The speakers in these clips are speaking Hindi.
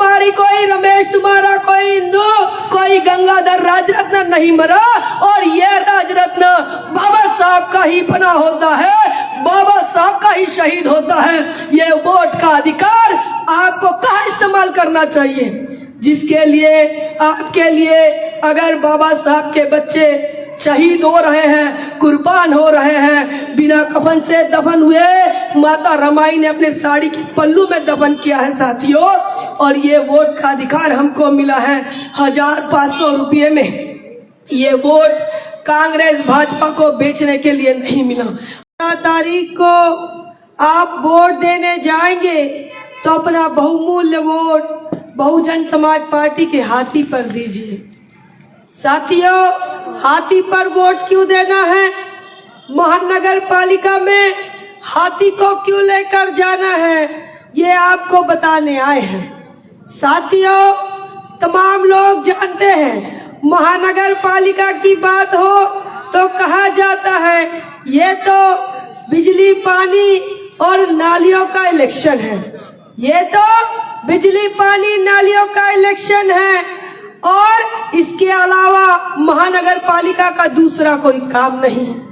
तुम्हारी कोई रमेश, तुम्हारा कोई हिंदू, कोई गंगाधर राजरत्न नहीं मरा। और ये राजरत्न बाबा साहब का ही बना होता है, बाबा साहब का ही शहीद होता है। ये वोट का अधिकार आपको कहाँ इस्तेमाल करना चाहिए, जिसके लिए आपके लिए अगर बाबा साहब के बच्चे शहीद हो रहे हैं, कुर्बान हो रहे हैं, बिना कफन से दफन हुए, माता रमाई ने अपने साड़ी की पल्लू में दफन किया है साथियों। और ये वोट का अधिकार हमको मिला है 1500 रुपये में। ये वोट कांग्रेस भाजपा को बेचने के लिए नहीं मिला। 15 तारीख को आप वोट देने जाएंगे तो अपना बहुमूल्य वोट बहुजन समाज पार्टी के हाथी पर दीजिए। साथियों, हाथी पर वोट क्यों देना है, महानगर पालिका में हाथी को क्यों लेकर जाना है, ये आपको बताने आए हैं। साथियों, तमाम लोग जानते हैं महानगर पालिका की बात हो तो कहा जाता है ये तो बिजली, पानी और नालियों का इलेक्शन है। ये तो बिजली, पानी, नालियों का इलेक्शन है और इसके अलावा महानगर पालिका का दूसरा कोई काम नहीं है।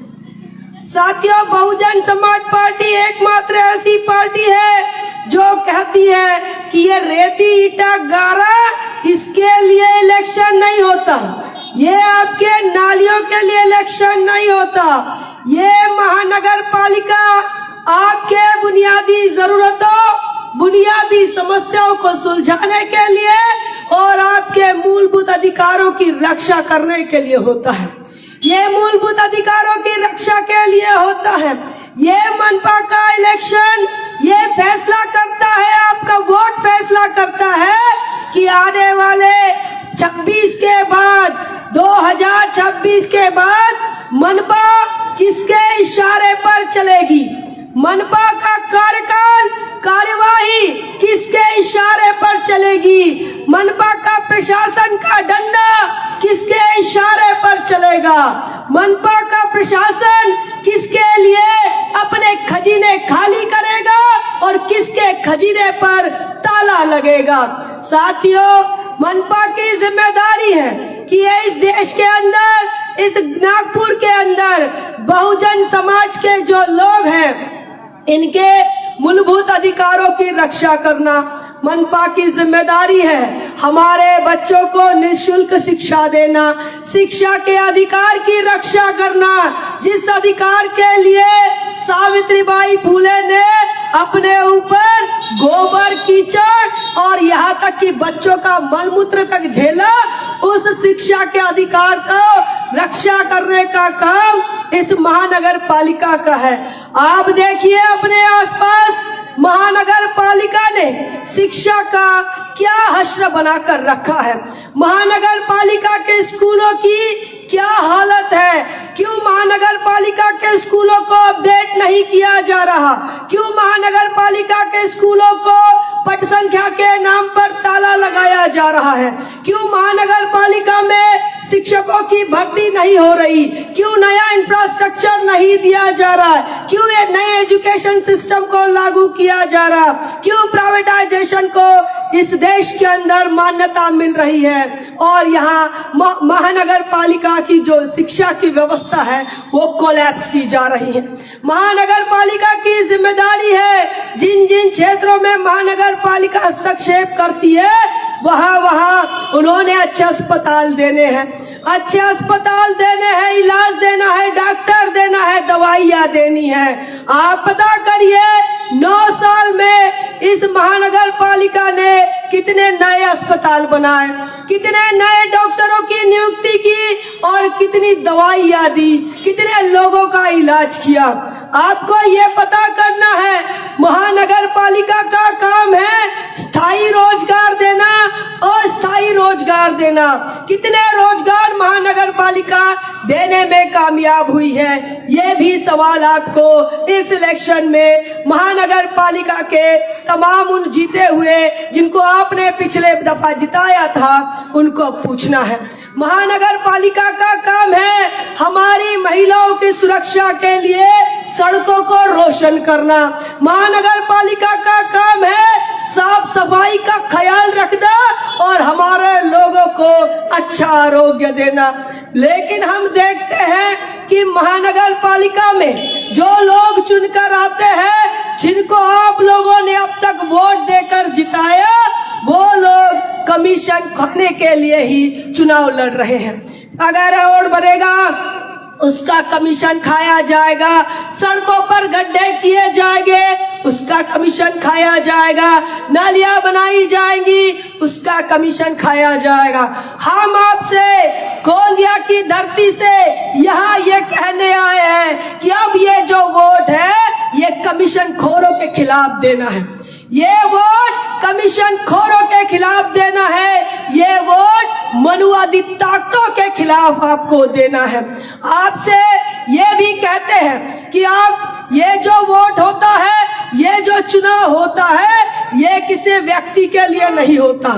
साथियों, बहुजन समाज पार्टी एकमात्र ऐसी पार्टी है जो कहती है कि ये रेती, ईटा, गारा, इसके लिए इलेक्शन नहीं होता, ये आपके नालियों के लिए इलेक्शन नहीं होता। ये महानगर पालिका आपके बुनियादी जरूरतों, बुनियादी समस्याओं को सुलझाने के लिए और आपके मूलभूत अधिकारों की रक्षा करने के लिए होता है। ये मूलभूत अधिकारों की रक्षा के लिए होता है। ये मनपा का इलेक्शन ये फैसला करता है, आपका वोट फैसला करता है कि आने वाले 26 के बाद, 2026 के बाद मनपा किसके इशारे पर चलेगी, मनपा का कार्यकाल, कार्यवाही किसके इशारे पर चलेगी, मनपा का प्रशासन का डंडा किसके इशारे पर चलेगा, मनपा का प्रशासन किसके लिए अपने खजीने खाली करेगा और किसके खजीने पर ताला लगेगा। साथियों, मनपा की जिम्मेदारी है कि ये इस देश के अंदर, इस नागपुर के अंदर बहुजन समाज के जो लोग हैं इनके मूलभूत अधिकारों की रक्षा करना मनपा की जिम्मेदारी है। हमारे बच्चों को निःशुल्क शिक्षा देना, शिक्षा के अधिकार की रक्षा करना, जिस अधिकार के लिए सावित्रीबाई फुले ने अपने ऊपर गोबर, कीचड़ और यहाँ तक कि बच्चों का मलमूत्र तक झेला, उस शिक्षा के अधिकार को रक्षा करने का काम इस महानगर पालिका का है। आप देखिए अपने आसपास महानगर पालिका ने शिक्षा का क्या हश्र बनाकर रखा है। महानगर पालिका के स्कूलों की क्या हालत है, क्यों महानगर पालिका के स्कूलों को अपडेट नहीं किया जा रहा, क्यों महानगर पालिका के स्कूलों को पट संख्या के नाम पर ताला लगाया जा रहा है, क्यों महानगर पालिका में शिक्षकों की भर्ती नहीं हो रही, क्यों नया इंफ्रास्ट्रक्चर नहीं दिया जा रहा है, क्यों ये नए एजुकेशन सिस्टम को लागू किया जा रहा, क्यों प्राइवेटाइजेशन को इस देश के अंदर मान्यता मिल रही है और यहाँ महानगर पालिका की जो शिक्षा की व्यवस्था है वो कोलैप्स की जा रही है। महानगर पालिका की जिम्मेदारी है जिन जिन क्षेत्रों में महानगर पालिका हस्तक्षेप करती है वहाँ उन्होंने अच्छे अस्पताल देने हैं, अच्छे अस्पताल देने हैं, इलाज देना है, डॉक्टर देना है, दवाइयाँ देनी है। आप पता करिए 9 साल में इस महानगर पालिका ने कितने नए अस्पताल बनाए, कितने नए डॉक्टरों की नियुक्ति की और कितनी दवाइयाँ दी, कितने लोगों का इलाज किया। आपको ये पता करना है महानगर पालिका का काम है स्थायी रोजगार देना, अस्थायी रोजगार देना। कितने रोजगार महानगर पालिका देने में कामयाब हुई है, ये भी सवाल आपको इस इलेक्शन में महानगर पालिका के तमाम उन जीते हुए जिनको आपने पिछले दफा जिताया था उनको पूछना है। महानगर पालिका का काम है हमारी महिलाओं की सुरक्षा के लिए सड़कों को रोशन करना। महानगर पालिका का काम है साफ सफाई का ख्याल रखना और हमारे लोगों को अच्छा आरोग्य देना। लेकिन हम देखते हैं कि महानगर पालिका में जो लोग चुनकर आते हैं, जिनको आप लोगों ने अब तक वोट देकर जिताया, वो लोग कमीशन खाने के लिए ही चुनाव लड़ रहे हैं। अगर रोड बनेगा उसका कमीशन खाया जाएगा, सड़कों पर गड्ढे किए जाएंगे उसका कमीशन खाया जाएगा, नालियां बनाई जाएंगी उसका कमीशन खाया जाएगा। हम आपसे गोंदिया की धरती से यहाँ ये कहने आए हैं कि अब ये जो वोट है ये कमीशन खोरों के खिलाफ देना है, ये वोट कमीशन खोरों के खिलाफ देना है, ये वोट मनुवादी ताकतों के खिलाफ आपको देना है। आपसे ये भी कहते हैं कि आप ये जो वोट होता है, ये जो चुनाव होता है, ये किसी व्यक्ति के लिए नहीं होता।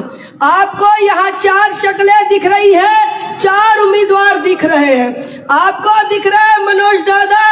आपको यहाँ 4 शक्लें दिख रही है, 4 उम्मीदवार दिख रहे हैं। आपको दिख रहा है मनोज दादा,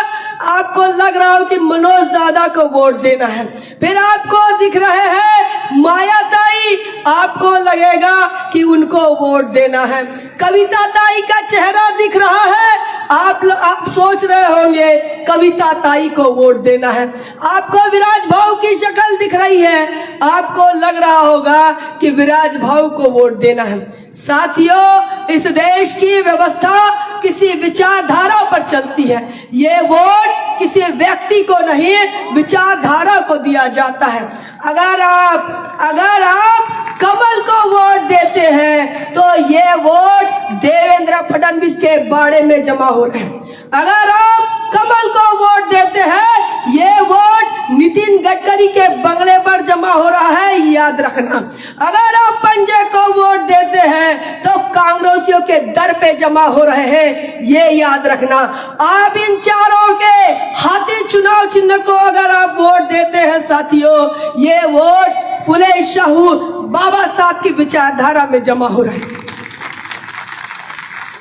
आपको लग रहा हो कि मनोज दादा को वोट देना है। फिर आपको दिख रहे हैं माया ताई, आपको लगेगा कि उनको वोट देना है। कविता ताई का चेहरा दिख रहा है, आप सोच रहे होंगे कविता ताई को वोट देना है। आपको विराज भाऊ की शक्ल दिख रही है, आपको लग रहा होगा कि विराज भाऊ को वोट देना है। साथियों, इस देश की व्यवस्था किसी विचारधारा पर चलती है। ये वोट किसी व्यक्ति को नहीं, विचारधारा को दिया जाता है। अगर आप कमल को वोट देते हैं तो ये वोट देवेंद्र फडणवीस के बाड़े में जमा हो रहे हैं। अगर आप कमल को वोट देते हैं, ये वोट नितिन गडकरी के बंगले पर जमा हो रहा है, याद रखना। अगर आप पंजे को वोट देते हैं तो कांग्रेसियों के दर पे जमा हो रहे हैं, ये याद रखना। आप इन चारों के हाथी चुनाव चिन्ह को अगर आप वोट देते हैं साथियों, ये वोट फुले शाहू बाबा साहब की विचारधारा में जमा हो रहा है।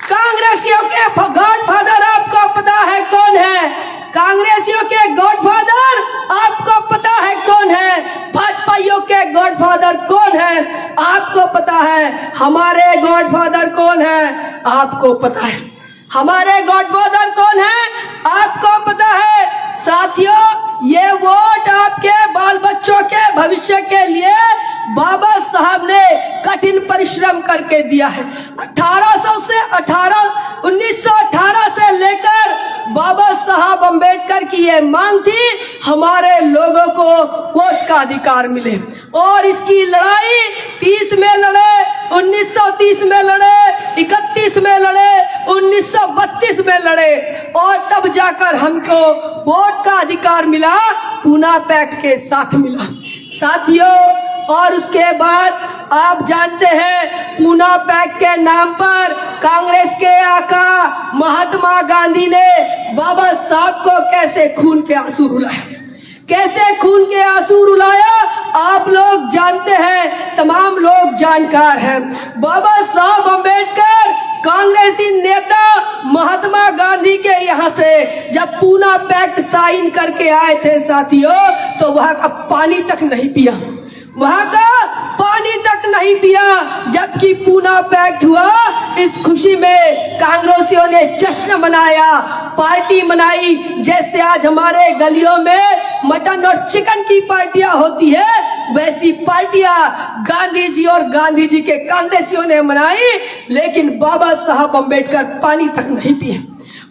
कांग्रेसियों के गॉडफादर आपको पता है कौन है? कांग्रेसियों के गॉडफादर आपको पता है कौन है? भाजपाइयों के गॉडफादर कौन है? आपको पता है। हमारे गॉडफादर कौन है? आपको पता है। हमारे गॉडफादर कौन है? आपको पता है। साथियों, ये वोट आपके बाल बच्चों के भविष्य के लिए बाबा साहब ने कठिन परिश्रम करके दिया है। 1918 से लेकर बाबा साहब अंबेडकर की ये मांग थी हमारे लोगों को वोट का अधिकार मिले, और इसकी लड़ाई 30 में लड़े, 1930 में लड़े, 31 में लड़े, 1932 में लड़े, और तब जाकर हमको वोट का अधिकार मिला, पूना पैक्ट के साथ मिला साथियों। और उसके बाद आप जानते हैं पूना पैक्ट के नाम पर कांग्रेस के आका महात्मा गांधी ने बाबा साहब को कैसे खून के आंसू रुलाया, कैसे खून के आंसू रुलाया, आप लोग जानते हैं, तमाम लोग जानकार हैं। बाबा साहब अंबेडकर कांग्रेसी नेता महात्मा गांधी के यहाँ से जब पूना पैक्ट साइन करके आए थे साथियों, तो वहाँ का पानी तक नहीं पिया, वहाँ का पानी तक नहीं पिया। जबकि पूना पैक्ट हुआ, इस खुशी में कांग्रेसियों ने जश्न मनाया, पार्टी मनाई। जैसे आज हमारे गलियों में मटन और चिकन की पार्टियां होती है, वैसी पार्टियां गांधी जी और गांधी जी के कांग्रेसियों ने मनाई। लेकिन बाबा साहब अंबेडकर पानी तक नहीं पिए।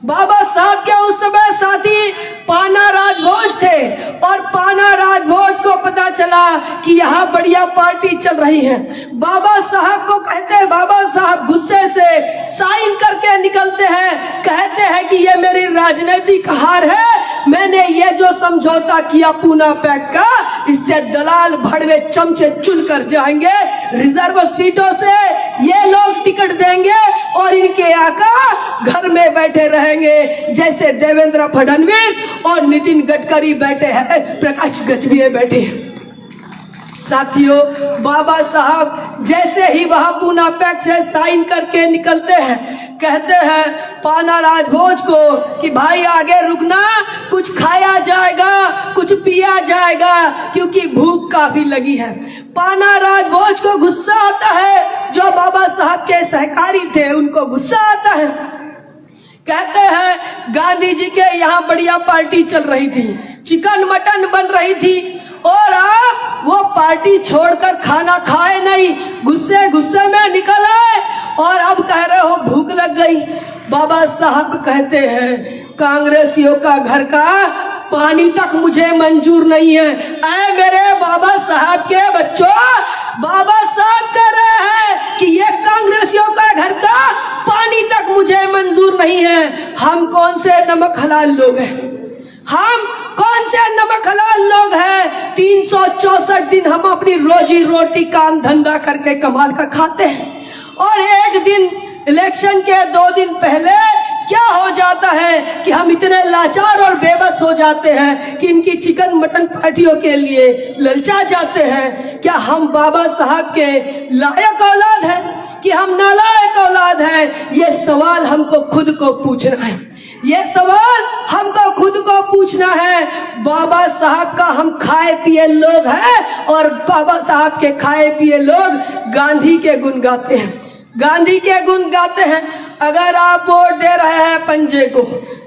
बाबा साहब के उस समय साथी पाना राजभोज थे, और पाना राजभोज को पता चला कि यहाँ बढ़िया पार्टी चल रही है। बाबा साहब को कहते हैं, बाबा साहब गुस्से से साइन करके निकलते हैं, कहते हैं कि ये मेरी राजनीतिक हार है, मैंने ये जो समझौता किया पूना पैक्ट का, इससे दलाल भड़वे चमचे चुन कर जाएंगे, रिजर्व सीटों से ये लोग टिकट देंगे और इनके आका घर में बैठे रहेंगे जैसे देवेंद्र फडणवीस और नितिन गडकरी बैठे हैं, प्रकाश गजभिये बैठे हैं। साथियों, बाबा साहब जैसे ही वहां पूना पैक्ट से साइन करके निकलते हैं, कहते हैं पाना राजभोज को कि भाई आगे रुकना, कुछ खाया जाएगा, कुछ पिया जाएगा, क्योंकि भूख काफी लगी है। पाना राजभोज को गुस्सा आता है, जो बाबा साहब के सहकारी थे उनको गुस्सा आता है। कहते हैं गांधी जी के यहाँ बढ़िया पार्टी चल रही थी, चिकन मटन बन रही थी, और आप वो पार्टी छोड़कर खाना खाए नहीं, गुस्से गुस्से में निकल आए और अब कह रहे हो भूख लग गई। बाबा साहब कहते हैं कांग्रेसियों का घर का पानी तक मुझे मंजूर नहीं है। ऐ मेरे बाबा साहब के बच्चों, बाबा साहब कह रहे हैं कि ये कांग्रेसियों का घर का पानी तक मुझे मंजूर नहीं है। हम कौन से नमक हलाल लोग हैं? हम कौन से नमक हलाल लोग हैं? 364 दिन हम अपनी रोजी रोटी काम धंधा करके कमाल का खाते हैं, और एक दिन इलेक्शन के 2 दिन पहले क्या हो जाता है कि हम इतने लाचार और बेबस हो जाते हैं कि इनकी चिकन मटन पार्टियों के लिए ललचा जाते हैं। क्या हम बाबा साहब के लायक औलाद हैं कि हम नालायक औलाद हैं? ये सवाल हमको खुद को पूछना है, ये सवाल हमको खुद को पूछना है। बाबा साहब का हम खाए पिए लोग हैं, और बाबा साहब के खाए पिए लोग गांधी के गुण गाते हैं, गांधी के गुण गाते हैं। अगर आप वोट दे रहे हैं पंजे को,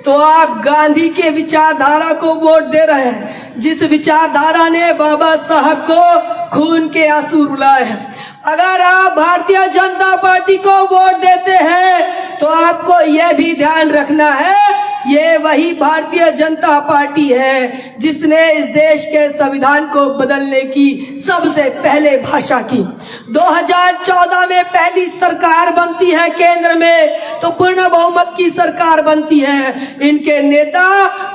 तो आप गांधी के विचारधारा को वोट दे रहे हैं, जिस विचारधारा ने बाबा साहब को खून के आंसू रुलाए हैं। अगर आप भारतीय जनता पार्टी को वोट देते हैं, तो आपको यह भी ध्यान रखना है, ये वही भारतीय जनता पार्टी है जिसने इस देश के संविधान को बदलने की सबसे पहले भाषा की। 2014 में पहली सरकार बनती है केंद्र में, तो पूर्ण बहुमत की सरकार बनती है। इनके नेता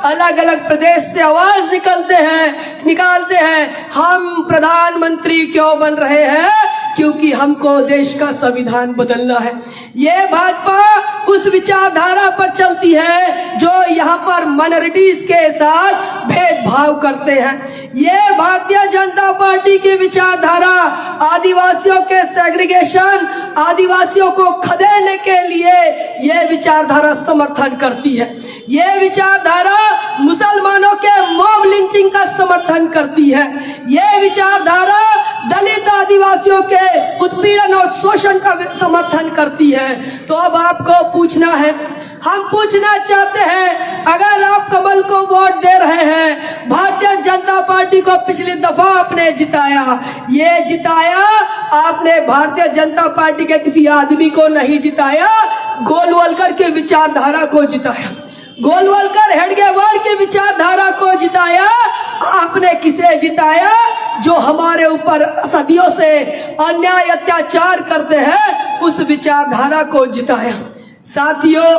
अलग अलग प्रदेश से आवाज निकालते हैं हम प्रधानमंत्री क्यों बन रहे हैं? क्योंकि हमको देश का संविधान बदलना है। ये भाजपा उस विचारधारा पर चलती है जो यहाँ पर माइनॉरिटीज के साथ भेदभाव करते हैं। ये भारतीय जनता पार्टी की विचारधारा आदिवासियों के सेग्रीगेशन, आदिवासियों को खदेड़ने के लिए ये विचारधारा समर्थन करती है। ये विचारधारा मुसलमानों के मॉब लिंचिंग का समर्थन करती है। ये विचारधारा दलित आदिवासियों के उत्पीड़न और शोषण का समर्थन करती है। तो अब आपको पूछना है, हम पूछना चाहते हैं, अगर आप कमल को वोट दे रहे हैं, भारतीय जनता पार्टी को पिछली दफा आपने जिताया, ये जिताया आपने भारतीय जनता पार्टी के किसी आदमी को नहीं जिताया, गोलवलकर के विचारधारा को जिताया, गोलवलकर हेडगेवार की विचारधारा को जिताया। आपने किसे जिताया? जो हमारे ऊपर सदियों से अन्याय अत्याचार करते हैं, उस विचारधारा को जिताया। साथियों,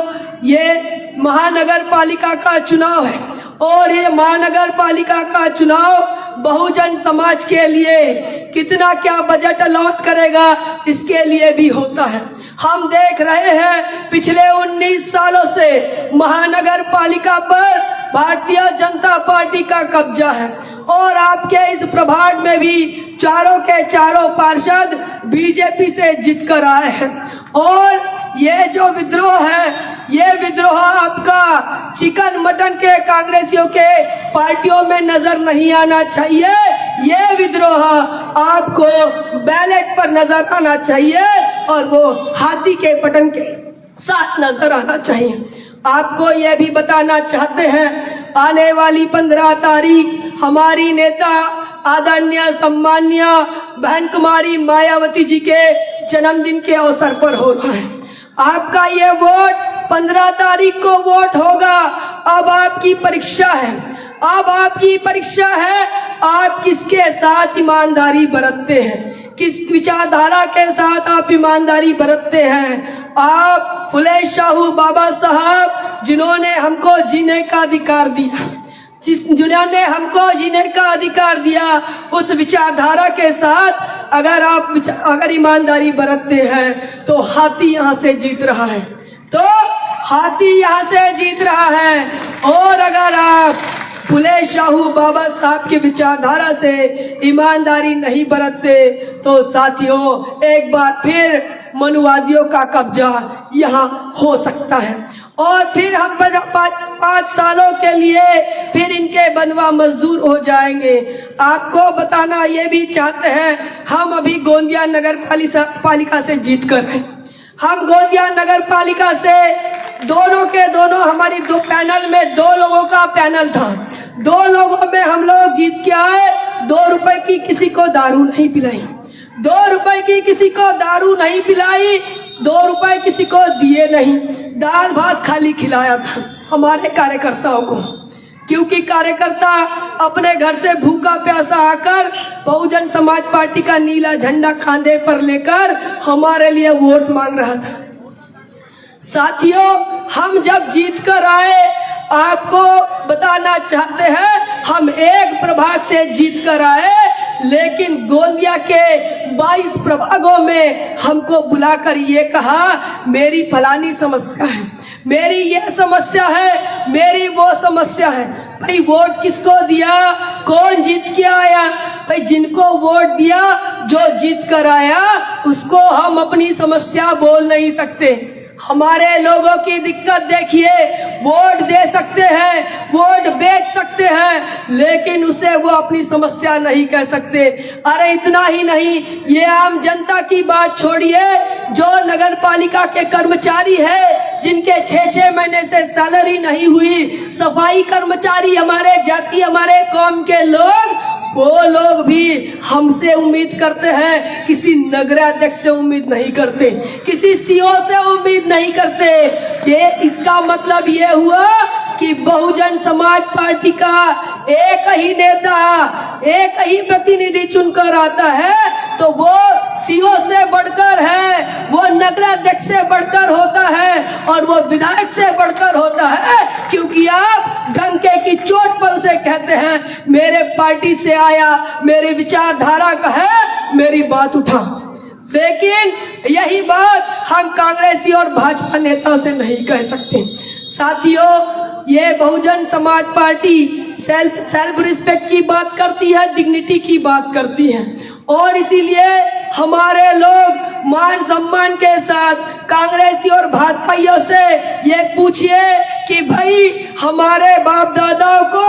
ये महानगर पालिका का चुनाव है, और ये महानगर पालिका का चुनाव बहुजन समाज के लिए कितना क्या बजट अलॉट करेगा, इसके लिए भी होता है। हम देख रहे हैं पिछले 19 सालों से महानगर पालिका पर भारतीय जनता पार्टी का कब्जा है, और आपके इस प्रभाग में भी चारों के चारों पार्षद बीजेपी से जीत कर आए हैं। और ये जो विद्रोह है, ये विद्रोह आपका चिकन मटन के कांग्रेसियों के पार्टियों में नजर नहीं आना चाहिए। ये विद्रोह आपको बैलेट पर नजर आना चाहिए, और वो हाथी के बटन के साथ नजर आना चाहिए। आपको ये भी बताना चाहते हैं, आने वाली 15 तारीख हमारी नेता आदरणीय सम्मान्य बहन कुमारी मायावती जी के जन्मदिन के अवसर पर हो रहा है। आपका ये वोट 15 तारीख को वोट होगा। अब आपकी परीक्षा है, अब आपकी परीक्षा है, आप किसके साथ ईमानदारी बरतते हैं, किस विचारधारा के साथ आप ईमानदारी बरतते हैं। आप फुले शाहू बाबा साहब, जिन्होंने हमको जीने का अधिकार दिया, जिन्होंने हमको जीने का अधिकार दिया, उस विचारधारा के साथ अगर ईमानदारी बरतते हैं, तो हाथी यहाँ से जीत रहा है, तो हाथी यहाँ से जीत रहा है। और अगर आप फुले शाहू बाबा साहब की विचारधारा से ईमानदारी नहीं बरतते, तो साथियों एक बार फिर मनुवादियों का कब्जा यहाँ हो सकता है। और फिर हम 5 सालों के लिए फिर इनके बंधुआ मजदूर हो जाएंगे। आपको बताना ये भी चाहते हैं, हम अभी गोंदिया नगर पालिका से जीत कर हैं। हम गोंदिया नगर पालिका से दोनों के दोनों हमारी 2 पैनल में 2 लोगों का पैनल था। 2 लोगों में हम लोग जीत के आए। 2 रुपए की किसी को दारू नहीं पिलाई, 2 रुपए की किसी को दारू नहीं पिलाई, 2 रुपए किसी को दिए नहीं। दाल भात खाली खिलाया था हमारे कार्यकर्ताओं को, क्योंकि कार्यकर्ता अपने घर से भूखा प्यासा आकर बहुजन समाज पार्टी का नीला झंडा खांधे पर लेकर हमारे लिए वोट मांग रहा था। साथियों, हम जब जीत कर आए, आपको बताना चाहते हैं, हम एक प्रभाग से जीत कर आए, लेकिन गोंदिया के 22 प्रभागों में हमको बुलाकर ये कहा मेरी फलानी समस्या है, मेरी ये समस्या है, मेरी वो समस्या है। भाई वोट किसको दिया, कौन जीत के आया? भाई जिनको वोट दिया, जो जीत कर आया, उसको हम अपनी समस्या बोल नहीं सकते। हमारे लोगों की दिक्कत देखिए, वोट दे सकते हैं, वोट बेच सकते हैं, लेकिन उसे वो अपनी समस्या नहीं कह सकते। अरे इतना ही नहीं, ये आम जनता की बात छोड़िए, जो नगर पालिका के कर्मचारी है जिनके 6-6 महीने से सैलरी नहीं हुई, सफाई कर्मचारी, हमारे जाति, हमारे कौम के लोग, वो लोग भी हमसे उम्मीद करते हैं, किसी नगराध्यक्ष से उम्मीद नहीं करते, किसी सीओ से उम्मीद नहीं करते। ये इसका मतलब ये हुआ कि बहुजन समाज पार्टी का एक ही नेता, एक ही प्रतिनिधि चुनकर आता है, तो वो सीओ से बढ़कर है, वो नगराध्यक्ष से बढ़कर होता है, और वो विधायक से बढ़कर होता है, क्योंकि आप डंके की चोट पर उसे कहते हैं मेरे पार्टी से आया, मेरी विचारधारा का है, मेरी बात उठा। लेकिन यही बात हम कांग्रेसी और भाजपा नेता से नहीं कह सकते। साथियों, ये Bahujan Samaj party self respect की बात करती है, डिग्निटी की बात करती है, और इसीलिए हमारे लोग मान सम्मान के साथ कांग्रेसी और भाजपाइयों से ये पूछिए कि भाई हमारे बाप दादाओं को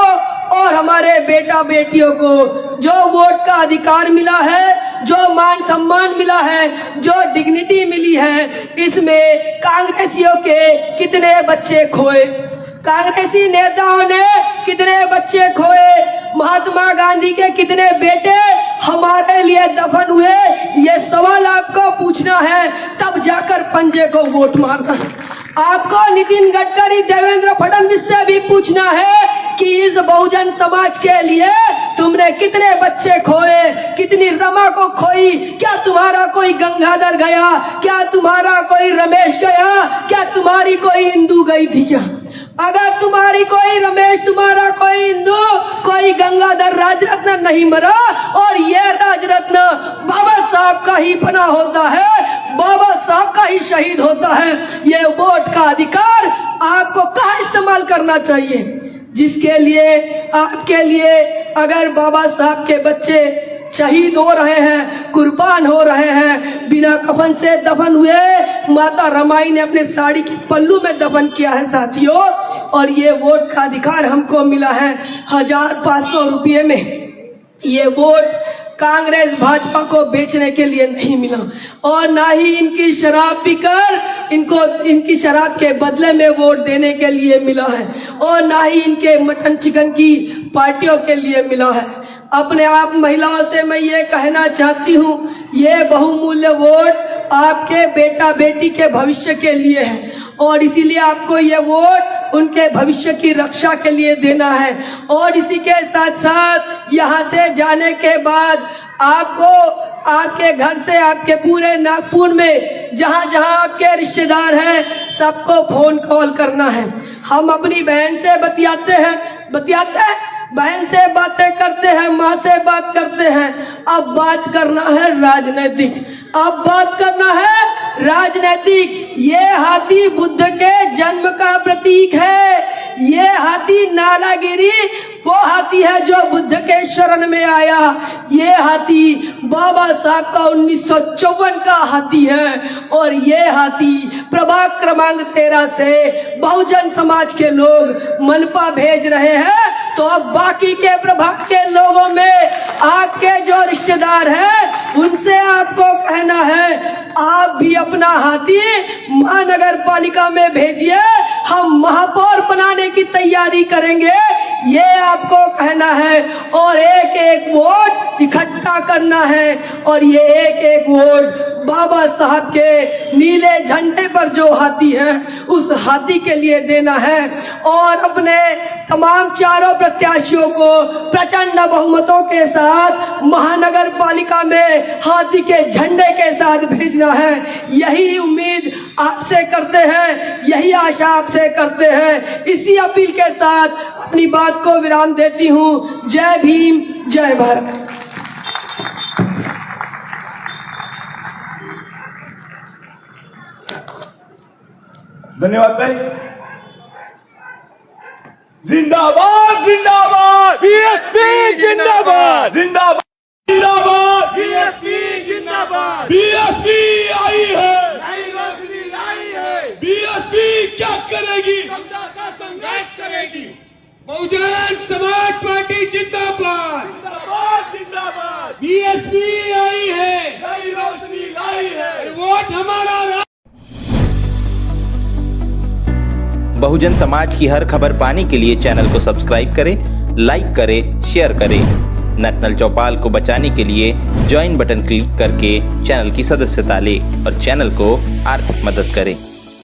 और हमारे बेटा बेटियों को जो वोट का अधिकार मिला है, जो मान सम्मान मिला है, जो डिग्निटी मिली है, इसमें कांग्रेसियों के कितने बच्चे खोए, कांग्रेसी नेताओं ने कितने बच्चे खोए, महात्मा गांधी के कितने बेटे हमारे लिए दफन हुए, ये सवाल आपको पूछना है, तब जाकर पंजे को वोट मारना। आपको नितिन गडकरी, देवेंद्र फडणवीस से भी पूछना है कि इस बहुजन समाज के लिए तुमने कितने बच्चे खोए, कितनी रमा को खोई, क्या तुम्हारा कोई गंगाधर गया, क्या तुम्हारा कोई रमेश गया, क्या तुम्हारी कोई इंदू गई थी क्या? अगर तुम्हारी कोई रमेश, तुम्हारा कोई इंदू, कोई गंगाधर राजरत्न नहीं मरा, और ये राजरत्न बाबा साहब का ही बना होता है, बाबा साहब का ही शहीद होता है। ये वोट का अधिकार आपको कहाँ इस्तेमाल करना चाहिए, जिसके लिए, आपके लिए अगर बाबा साहब के बच्चे शहीद हो रहे हैं, कुर्बान हो रहे हैं, बिना कफन से दफन हुए, माता रमाई ने अपने साड़ी के पल्लू में दफन किया है साथियों, और ये वोट का अधिकार हमको मिला है 1500 रुपये में। ये वोट कांग्रेस भाजपा को बेचने के लिए नहीं मिला, और ना ही इनकी शराब पीकर इनको इनकी शराब के बदले में वोट देने के लिए मिला है, और ना ही इनके मटन चिकन की पार्टियों के लिए मिला है। अपने आप महिलाओं से मैं ये कहना चाहती हूँ, ये बहुमूल्य वोट आपके बेटा बेटी के भविष्य के लिए है, और इसीलिए आपको ये वोट उनके भविष्य की रक्षा के लिए देना है। और इसी के साथ साथ यहाँ से जाने के बाद आपको आपके घर से, आपके पूरे नागपुर में जहाँ जहाँ आपके रिश्तेदार हैं, सबको फोन कॉल करना है। हम अपनी बहन से बतियाते हैं, बहन से बातें करते हैं, माँ से बात करते हैं। अब बात करना है राजनीतिक, अब बात करना है राजनीतिक। ये हाथी बुद्ध के जन्म का प्रतीक है, ये हाथी नालागिरी वो हाथी है जो बुद्ध के शरण में आया। ये हाथी बाबा साहब का 1954 का हाथी है और ये हाथी प्रभाग क्रमांक 13 से बहुजन समाज के लोग मनपा भेज रहे हैं। तो अब बाकी के प्रभाग के लोगों में आपके जो रिश्तेदार हैं उनसे आपको कहना है आप भी अपना हाथी महानगर पालिका में भेजिए, हम महापौर बनाने की तैयारी करेंगे, ये आपको कहना है। और एक एक वोट इकट्ठा करना है और ये एक एक वोट बाबा साहब के नीले झंडे पर जो हाथी है उस हाथी के लिए देना है और अपने तमाम चारों प्रत्याशियों को प्रचंड बहुमतों के साथ महानगर पालिका में हाथी के झंडे के साथ भेजना है। यही उम्मीद आपसे करते हैं, यही आशा आपसे करते हैं। इसी अपील के साथ अपनी बात को विराम देती हूँ। जय भीम, जय भारत। धन्यवाद भाई। जिंदाबाद जिंदाबाद बीएसपी जिंदाबाद, जिंदाबाद जिंदाबाद बीएसपी जिंदाबाद, बीएसपी आई है, नई रोशनी लाई है, बीएसपी क्या करेगी, समता का संघर्ष करेगी। बहुजन समाज पार्टी जिंदाबाद, जिंदाबाद जिंदाबाद बीएसपी आई है, नई रोशनी लाई है। वोट हमारा। बहुजन समाज की हर खबर पाने के लिए चैनल को सब्सक्राइब करें, लाइक करें, शेयर करें। नेशनल चौपाल को बचाने के लिए ज्वाइन बटन क्लिक करके चैनल की सदस्यता लें और चैनल को आर्थिक मदद करें।